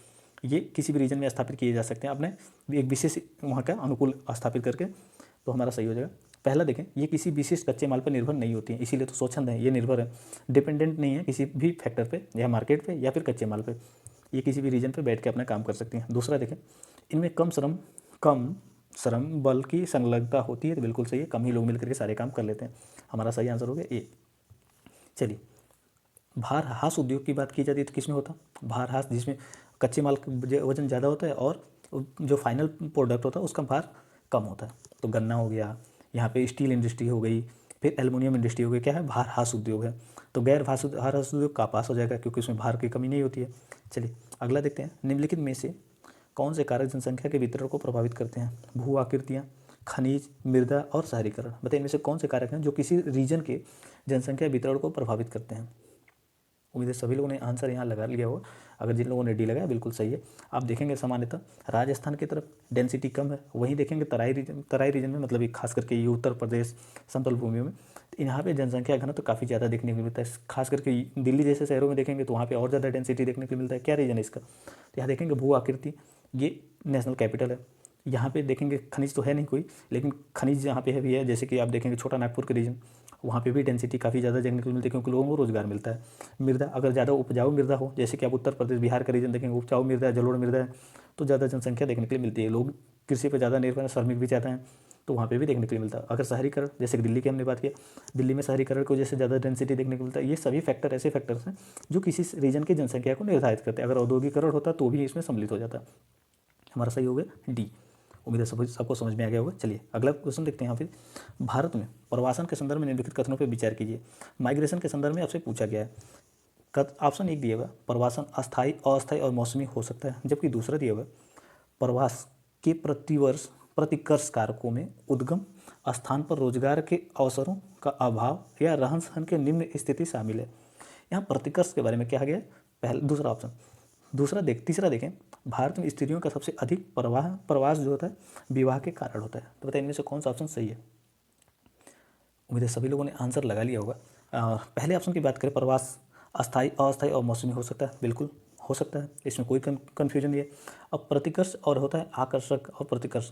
ये किसी भी रीजन में स्थापित किए जा सकते हैं अपने एक विशेष वहाँ का अनुकूल स्थापित करके, तो हमारा सही हो जाएगा। पहला देखें, ये किसी विशेष कच्चे माल पर निर्भर नहीं होती है, इसीलिए तो स्वच्छंद है, ये निर्भर है, डिपेंडेंट नहीं है किसी भी फैक्टर पे या मार्केट पे या फिर कच्चे माल पे, ये किसी भी रीजन पे बैठ के अपना काम कर सकती हैं। दूसरा देखें, इनमें कम श्रम बल की संलग्नता होती है, तो बिल्कुल सही है, कम ही लोग मिलकर के सारे काम कर लेते हैं। हमारा सही आंसर हो गया ए। चलिए, भार हास उद्योग की बात की जाती है तो किसमें होता है? भार हास, जिसमें कच्चे माल का वजन ज़्यादा होता है और जो फाइनल प्रोडक्ट होता है उसका भार कम होता है। तो गन्ना हो गया, यहाँ पे स्टील इंडस्ट्री हो गई, फिर एल्युमिनियम इंडस्ट्री हो गई, क्या है? भार हास उद्योग है। तो गैर भार हास उद्योग का पास हो जाएगा क्योंकि उसमें भार की कमी नहीं होती है। चलिए अगला देखते हैं, निम्नलिखित में से कौन से कारक जनसंख्या के वितरण को प्रभावित करते हैं? भू आकृतियाँ, खनिज, मृदा और शहरीकरण। बताइए इनमें से कौन से कारक हैं जो किसी रीजन के जनसंख्या वितरण को प्रभावित करते हैं? उम्मीद है सभी लोगों ने आंसर यहाँ लगा लिया होगा। अगर जिन लोगों ने डी लगाया बिल्कुल सही है। आप देखेंगे सामान्यतः राजस्थान की तरफ डेंसिटी कम है, वहीं देखेंगे तराई रीजन में, मतलब ये खास करके ये उत्तर प्रदेश समतल भूमियों में, तो यहाँ पे जनसंख्या घनत्व तो काफ़ी ज़्यादा देखने को मिलता है। खास करके दिल्ली जैसे शहरों में देखेंगे तो वहाँ पर और ज़्यादा डेंसिटी देखने को मिलता है। क्या रीजन है इसका? तो यहाँ देखेंगे भू आकृति, ये नेशनल कैपिटल है। यहाँ पे देखेंगे खनिज तो है नहीं कोई, लेकिन खनिज यहाँ पे है भी है, जैसे कि आप देखेंगे छोटा नागपुर के रीजन, वहाँ पे भी डेंसिटी काफ़ी ज़्यादा देखने को मिलती है क्योंकि लोगों को रोजगार मिलता है। मृदा, अगर ज़्यादा उपजाऊ मृदा हो, जैसे कि आप उत्तर प्रदेश बिहार का रीजन देखेंगे, उपजाऊ मृदा है, जलोढ़ मृदा है, तो ज़्यादा जनसंख्या देखने के लिए मिलती है। लोग कृषि पर ज़्यादा निर्भर है, श्रमिक भी ज़्यादा हैं, तो वहाँ पे भी देखने के लिए मिलता है। अगर शहरीकरण, जैसे कि दिल्ली की हमने बात की, दिल्ली में शहरीकरण को जैसे ज़्यादा डेंसिटी देखने को मिलता है। ये सभी फैक्टर ऐसे फैक्टर्स हैं जो किसी रीजन की जनसंख्या को निर्धारित करते हैं। अगर औद्योगिकरण होता तो भी इसमें सम्मिलित हो जाता। हमारा सही हो गया डी। उम्मीद है सबको समझ में आ गया होगा। चलिए अगला क्वेश्चन देखते हैं। यहाँ पे भारत में प्रवासन के संदर्भ में निम्नलिखित कथनों पर विचार कीजिए। माइग्रेशन के संदर्भ में आपसे पूछा गया है। ऑप्शन एक दिया हुआ, प्रवासन अस्थायी, अस्थायी और मौसमी हो सकता है, जबकि दूसरा दिया हुआ, प्रवास के प्रतिकर्ष कारकों में उद्गम स्थान पर रोजगार के अवसरों का अभाव या रहन सहन के निम्न स्थिति शामिल है। यहाँ प्रतिकर्ष के बारे में क्या गया? पहले दूसरा ऑप्शन। तीसरा देखें, भारत में स्त्रियों का सबसे अधिक प्रवास जो होता है विवाह के कारण होता है। तो बताइए इनमें से कौन सा ऑप्शन सही है? उम्मीद है सभी लोगों ने आंसर लगा लिया होगा। पहले ऑप्शन की बात करें, प्रवास अस्थायी, अस्थायी और मौसमी हो सकता है, बिल्कुल हो सकता है, इसमें कोई कन्फ्यूजन नहीं है। अब प्रतिकर्ष और होता है आकर्षक और प्रतिकर्ष,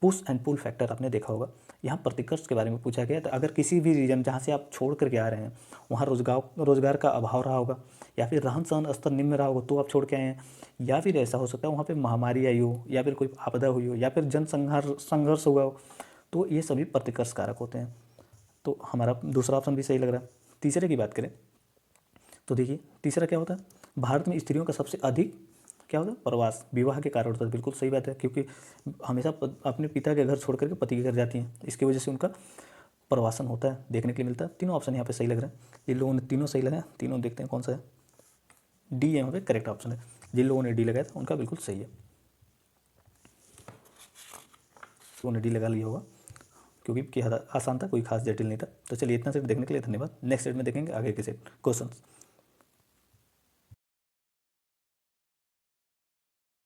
पुश एंड पुल फैक्टर आपने देखा होगा। यहाँ प्रतिकर्ष के बारे में पूछा गया, तो अगर किसी भी रीजन जहाँ से आप छोड़ करके आ रहे हैं वहाँ रोजगार का अभाव रहा होगा, या फिर रहन सहन स्तर निम्न रहा होगा तो आप छोड़ के आए हैं, या फिर ऐसा हो सकता है वहाँ पे महामारी आई हो, या फिर कोई आपदा हुई हो, या फिर संघर्ष हुआ हो, तो ये सभी प्रतिकर्ष कारक होते हैं। तो हमारा दूसरा ऑप्शन भी सही लग रहा है। तीसरे की बात करें तो देखिए तीसरा क्या होता है, भारत में स्त्रियों का सबसे अधिक क्या होता है? प्रवास विवाह के कारण होता है। बिल्कुल सही बात है, क्योंकि हमेशा अपने पिता के घर छोड़ करके पति के घर जाती हैं, इसकी वजह से उनका प्रवासन होता है, देखने के लिए मिलता है। तीनों ऑप्शन यहाँ पे सही लग रहा है। जिन लोगों ने तीनों सही लगाया, तीनों देखते हैं कौन सा है। डी यहाँ पे करेक्ट ऑप्शन है। जिन लोगों ने डी लगाया था उनका बिल्कुल सही है, उन्होंने डी लगा लिया होगा क्योंकि क्या आसान था, कोई खास जटिल नहीं था। तो चलिए इतना सेट देखने के लिए धन्यवाद। नेक्स्ट सेट में देखेंगे आगे के सेट क्वेश्चन।